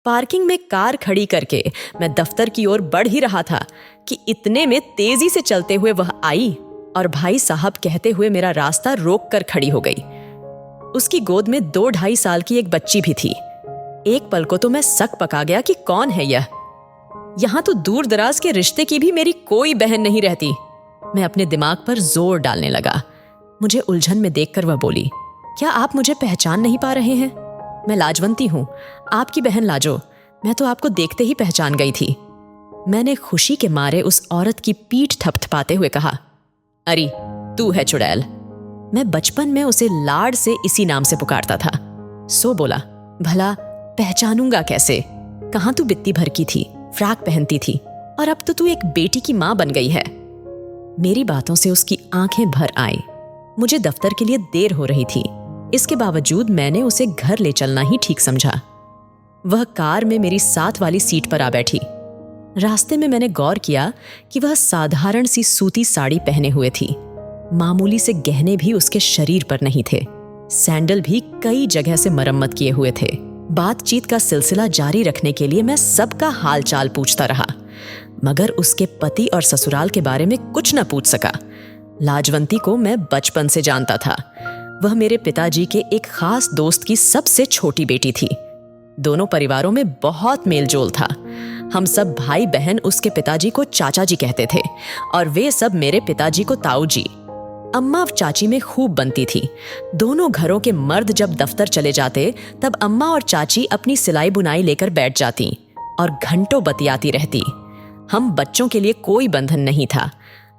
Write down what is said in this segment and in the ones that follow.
Parking में car खड़ी करके मैं दफ्तर की ओर बढ़ ही रहा था कि इतने में तेजी से चलते हुए वह आई और भाई साहब कहते हुए मेरा रास्ता रोक कर खड़ी हो गई। उसकी गोद में 2-2.5 साल की एक बच्ची भी थी। एक पल को तो मैं सक पका गया कि कौन है यह। यहां तो दूर दराज के रिश्ते की भी मेरी कोई बहन नहीं रहती। मैं अपने दिमाग पर जोर डालने लगा। मुझे उलझन में देखकर वह बोली, क्या आप मुझे पहचान नहीं पा रहे हैं? मैं लाजवंती हूँ, आपकी बहन लाजो। मैं तो आपको देखते ही पहचान गई थी। मैंने खुशी के मारे उस औरत की पीठ थपथपाते हुए कहा, अरे तू है चुड़ैल। मैं बचपन में उसे लाड से इसी नाम से पुकारता था। सो बोला, भला पहचानूंगा कैसे? कहाँ तू बित्ती भर की थी, फ्रॉक पहनती थी, और अब तो तू एक बेटी की माँ बन गई है। मेरी बातों से उसकी आंखें भर आई। मुझे दफ्तर के लिए देर हो रही थी। इसके बावजूद मैंने उसे घर ले चलना ही ठीक समझा। वह कार में मेरी साथ वाली सीट पर आ बैठी। रास्ते में मैंने गौर किया कि वह साधारण सी सूती साड़ी पहने हुए थी। मामूली से गहने भी उसके शरीर पर नहीं थे। सैंडल भी कई जगह से मरम्मत किए हुए थे। बातचीत का सिलसिला जारी रखने के लिए मैं सबका हालचाल पूछता रहा, मगर उसके पति और ससुराल के बारे में कुछ न पूछ सका। लाजवंती को मैं बचपन से जानता था। वह मेरे पिताजी के एक खास दोस्त की सबसे छोटी बेटी थी। दोनों परिवारों में बहुत मेलजोल था। हम सब भाई बहन उसके पिताजी को चाचा जी कहते थे और वे सब मेरे पिताजी को ताऊ जी। अम्मा चाची में खूब बनती थी। दोनों घरों के मर्द जब दफ्तर चले जाते तब अम्मा और चाची अपनी सिलाई बुनाई लेकर बैठ जाती और घंटों बतियाती रहती। हम बच्चों के लिए कोई बंधन नहीं था।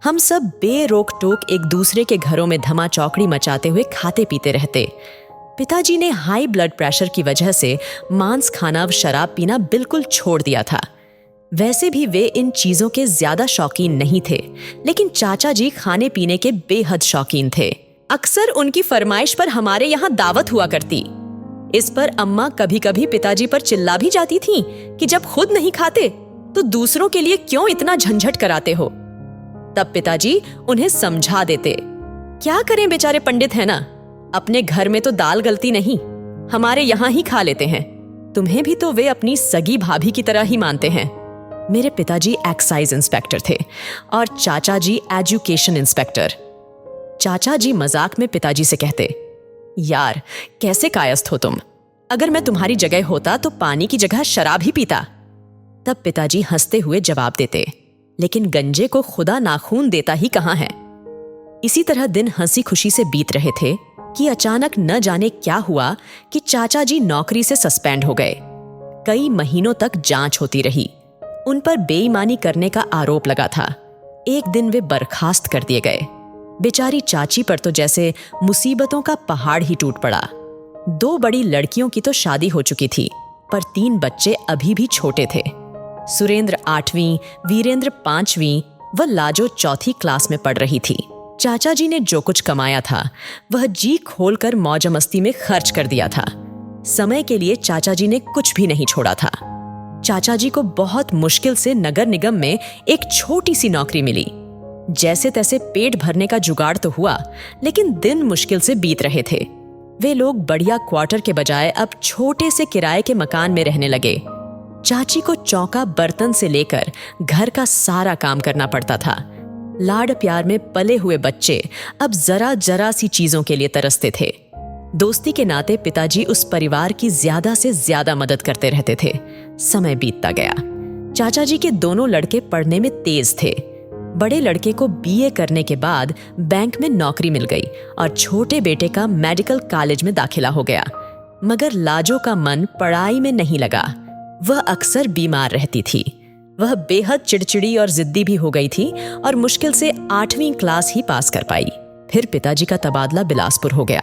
हम सब बेरोक टोक एक दूसरे के घरों में धमा चौकड़ी मचाते हुए खाते पीते रहते। पिताजी ने हाई ब्लड प्रेशर की वजह से मांस खाना व शराब पीना बिल्कुल छोड़ दिया था। वैसे भी वे इन चीजों के ज्यादा शौकीन नहीं थे, लेकिन चाचा जी खाने पीने के बेहद शौकीन थे। अक्सर उनकी फरमाइश पर हमारे यहाँ दावत हुआ करती। इस पर अम्मा कभी कभी पिताजी पर चिल्ला भी जाती थीं कि जब खुद नहीं खाते तो दूसरों के लिए क्यों इतना झंझट कराते हो। तब पिताजी उन्हें समझा देते। क्या करें, बेचारे पंडित है ना, अपने घर में तो दाल गलती नहीं, हमारे यहाँ ही खा लेते हैं। तुम्हें भी तो वे अपनी सगी भाभी की तरह ही मानते हैं। मेरे पिताजी एक्साइज इंस्पेक्टर थे और चाचा जी एजुकेशन इंस्पेक्टर। चाचा जी मजाक में पिताजी से कहते, यार कैसे कायस्थ हो तुम, अगर मैं तुम्हारी जगह होता तो पानी की जगह शराब ही पीता। तब पिताजी हंसते हुए जवाब देते, लेकिन गंजे को खुदा नाखून देता ही कहाँ है। इसी तरह दिन हंसी खुशी से बीत रहे थे कि अचानक न जाने क्या हुआ कि चाचा जी नौकरी से सस्पेंड हो गए। कई महीनों तक जांच होती रही। उन पर बेईमानी करने का आरोप लगा था। एक दिन वे बर्खास्त कर दिए गए। बेचारी चाची पर तो जैसे मुसीबतों का पहाड़ ही टूट पड़ा। 2 बड़ी लड़कियों की तो शादी हो चुकी थी, पर 3 बच्चे अभी भी छोटे थे। सुरेंद्र 8वीं, वीरेंद्र 5वीं व लाजो 4थी क्लास में पढ़ रही थी। चाचा जी ने जो कुछ कमाया था वह जी खोलकर मौज मस्ती में खर्च कर दिया था। समय के लिए चाचा जी ने कुछ भी नहीं छोड़ा था। चाचा जी को बहुत मुश्किल से नगर निगम में एक छोटी सी नौकरी मिली। जैसे तैसे पेट भरने का जुगाड़ तो हुआ, लेकिन दिन मुश्किल से बीत रहे थे। वे लोग बढ़िया क्वार्टर के बजाय अब छोटे से किराए के मकान में रहने लगे। चाची को चौका बर्तन से लेकर घर का सारा काम करना पड़ता था। लाड प्यार में पले हुए बच्चे अब जरा जरा सी चीजों के लिए तरसते थे। दोस्ती के नाते पिताजी उस परिवार की ज्यादा से ज्यादा मदद करते रहते थे। समय बीतता गया। चाचा जी के दोनों लड़के पढ़ने में तेज थे। बड़े लड़के को बीए करने के बाद बैंक में नौकरी मिल गई और छोटे बेटे का मेडिकल कॉलेज में दाखिला हो गया। मगर लाजो का मन पढ़ाई में नहीं लगा। वह अक्सर बीमार रहती थी। वह बेहद चिड़चिड़ी और जिद्दी भी हो गई थी और मुश्किल से 8वीं क्लास ही पास कर पाई। फिर पिताजी का तबादला बिलासपुर हो गया।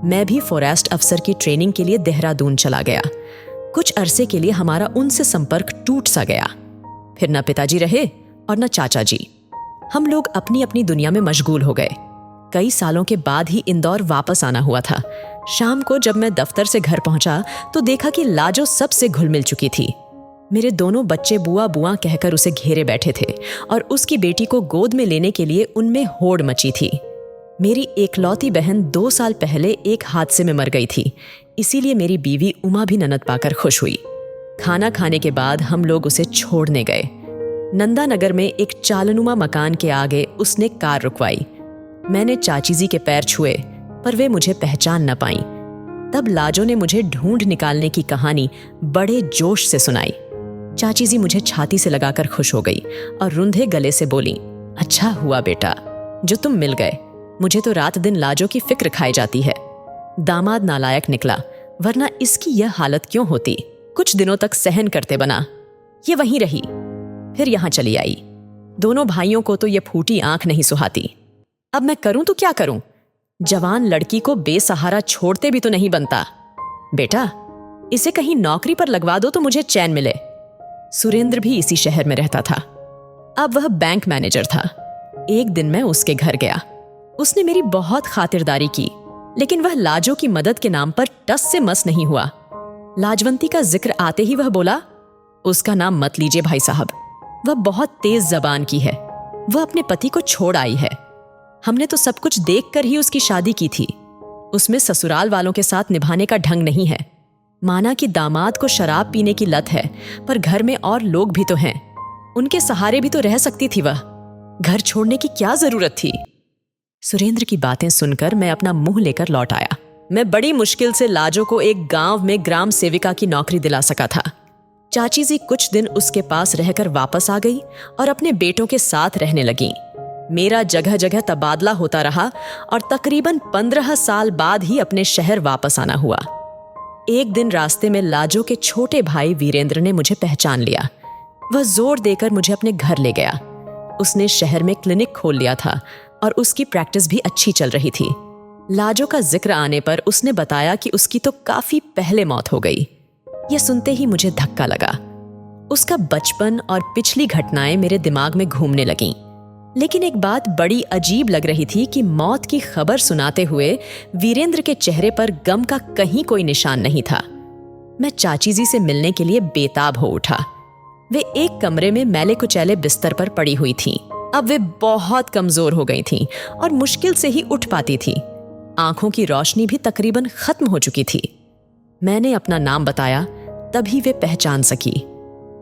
मैं भी फॉरेस्ट अफसर की ट्रेनिंग के लिए देहरादून चला गया। कुछ अरसे के लिए हमारा उनसे संपर्क टूट सा गया। फिर न पिताजी रहे और न चाचा जी। हम लोग अपनी अपनी दुनिया में मशगूल हो गए। कई सालों के बाद ही इंदौर वापस आना हुआ था। शाम को जब मैं दफ्तर से घर पहुंचा तो देखा कि लाजो सबसे घुल मिल चुकी थी। मेरे दोनों बच्चे बुआ बुआ कहकर उसे घेरे बैठे थे और उसकी बेटी को गोद में लेने के लिए उनमें होड़ मची थी। मेरी एकलौती बहन 2 साल पहले एक हादसे में मर गई थी, इसीलिए मेरी बीवी उमा भी ननद पाकर खुश हुई। खाना खाने के बाद हम लोग उसे छोड़ने गए। नंदानगर में एक चालनुमा मकान के आगे उसने कार रुकवाई। मैंने चाची जी के पैर छुए, पर वे मुझे पहचान न पाईं। तब लाजो ने मुझे ढूंढ निकालने की कहानी बड़े जोश से सुनाई। चाची जी मुझे छाती से लगाकर खुश हो गई और रुंधे गले से बोली, अच्छा हुआ बेटा जो तुम मिल गए। मुझे तो रात दिन लाजो की फिक्र खाई जाती है। दामाद नालायक निकला, वरना इसकी यह हालत क्यों होती। कुछ दिनों तक सहन करते बना, ये वहीं रही, फिर यहां चली आई। दोनों भाइयों को तो ये फूटी आंख नहीं सुहाती। अब मैं करूं तो क्या करूं? जवान लड़की को बेसहारा छोड़ते भी तो नहीं बनता। बेटा, इसे कहीं नौकरी पर लगवा दो तो मुझे चैन मिले। सुरेंद्र भी इसी शहर में रहता था। अब वह बैंक मैनेजर था। एक दिन मैं उसके घर गया। उसने मेरी बहुत खातिरदारी की, लेकिन वह लाजो की मदद के नाम पर टस से मस नहीं हुआ। लाजवंती का जिक्र आते ही वह बोला, उसका नाम मत लीजिए भाई साहब, वह बहुत तेज जबान की है। वह अपने पति को छोड़ आई है। हमने तो सब कुछ देखकर ही उसकी शादी की थी। उसमें ससुराल वालों के साथ निभाने का ढंग नहीं है। माना कि दामाद को शराब पीने की लत है, पर घर में और लोग भी तो हैं। उनके सहारे भी तो रह सकती थी वह। घर छोड़ने की क्या जरूरत थी? सुरेंद्र की बातें सुनकर मैं अपना मुंह लेकर लौट आया। मैं बड़ी मुश्किल से लाजो को एक गांव में ग्राम सेविका की नौकरी दिला सका था। चाची जी कुछ दिन उसके पास रहकर वापस आ गई और अपने बेटों के साथ रहने लगी। मेरा जगह जगह तबादला होता रहा और तकरीबन 15 साल बाद ही अपने शहर वापस आना हुआ। एक दिन रास्ते में लाजो के छोटे भाई वीरेंद्र ने मुझे पहचान लिया। वह जोर देकर मुझे अपने घर ले गया। उसने शहर में क्लिनिक खोल लिया था और उसकी प्रैक्टिस भी अच्छी चल रही थी। लाजो का जिक्र आने पर उसने बताया कि उसकी तो काफी पहले मौत हो गई। यह सुनते ही मुझे धक्का लगा। उसका बचपन और पिछली घटनाएं मेरे दिमाग में घूमने लगीं। लेकिन एक बात बड़ी अजीब लग रही थी कि मौत की खबर सुनाते हुए वीरेंद्र के चेहरे पर गम का कहीं कोई निशान नहीं था। मैं चाची जी से मिलने के लिए बेताब हो उठा। वे एक कमरे में मैले कुचैले बिस्तर पर पड़ी हुई थीं। अब वे बहुत कमजोर हो गई थीं और मुश्किल से ही उठ पाती थीं। आंखों की रोशनी भी तकरीबन खत्म हो चुकी थी। मैंने अपना नाम बताया, तभी वे पहचान सकी।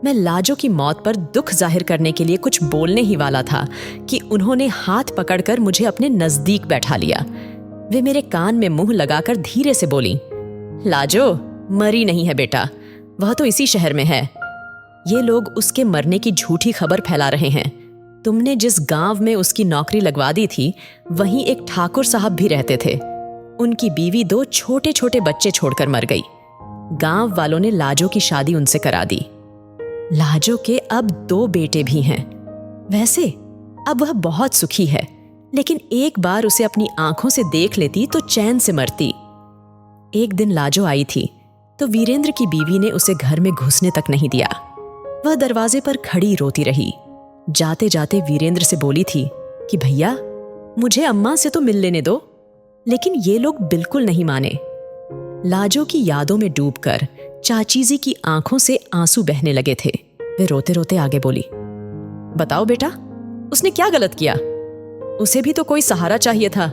मैं लाजो की मौत पर दुख जाहिर करने के लिए कुछ बोलने ही वाला था कि उन्होंने हाथ पकड़कर मुझे अपने नजदीक बैठा लिया। वे मेरे कान में मुंह लगाकर धीरे से बोली, लाजो मरी नहीं है बेटा, वह तो इसी शहर में है। ये लोग उसके मरने की झूठी खबर फैला रहे हैं। तुमने जिस गांव में उसकी नौकरी लगवा दी थी, वहीं एक ठाकुर साहब भी रहते थे। उनकी बीवी 2 छोटे छोटे बच्चे छोड़कर मर गई। गांव वालों ने लाजो की शादी उनसे करा दी। लाजो के अब 2 बेटे भी हैं। वैसे अब वह बहुत सुखी है, लेकिन एक बार उसे अपनी आंखों से देख लेती तो चैन से मरती। एक दिन लाजो आई थी तो वीरेंद्र की बीवी ने उसे घर में घुसने तक नहीं दिया। वह दरवाजे पर खड़ी रोती रही। जाते जाते वीरेंद्र से बोली थी कि भैया मुझे अम्मा से तो मिल लेने दो, लेकिन ये लोग बिल्कुल नहीं माने। लाजो की यादों में डूबकर चाची जी की आंखों से आंसू बहने लगे थे। वे रोते रोते आगे बोली, बताओ बेटा, उसने क्या गलत किया? उसे भी तो कोई सहारा चाहिए था।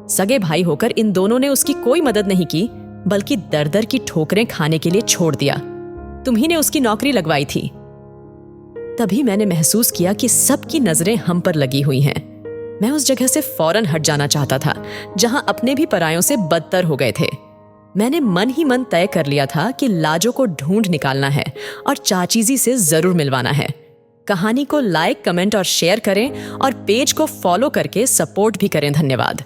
सगे भाई होकर इन दोनों ने उसकी कोई मदद नहीं की, बल्कि दर दर की ठोकरें खाने के लिए छोड़ दिया। तुम्ही ने उसकी नौकरी लगवाई थी। तभी मैंने महसूस किया कि सबकी नजरें हम पर लगी हुई हैं। मैं उस जगह से फौरन हट जाना चाहता था, जहां अपने भी परायों से बदतर हो गए थे। मैंने मन ही मन तय कर लिया था कि लाजो को ढूंढ निकालना है और चाची जी से जरूर मिलवाना है। कहानी को लाइक, कमेंट और शेयर करें और पेज को फॉलो करके सपोर्ट भी करें। धन्यवाद।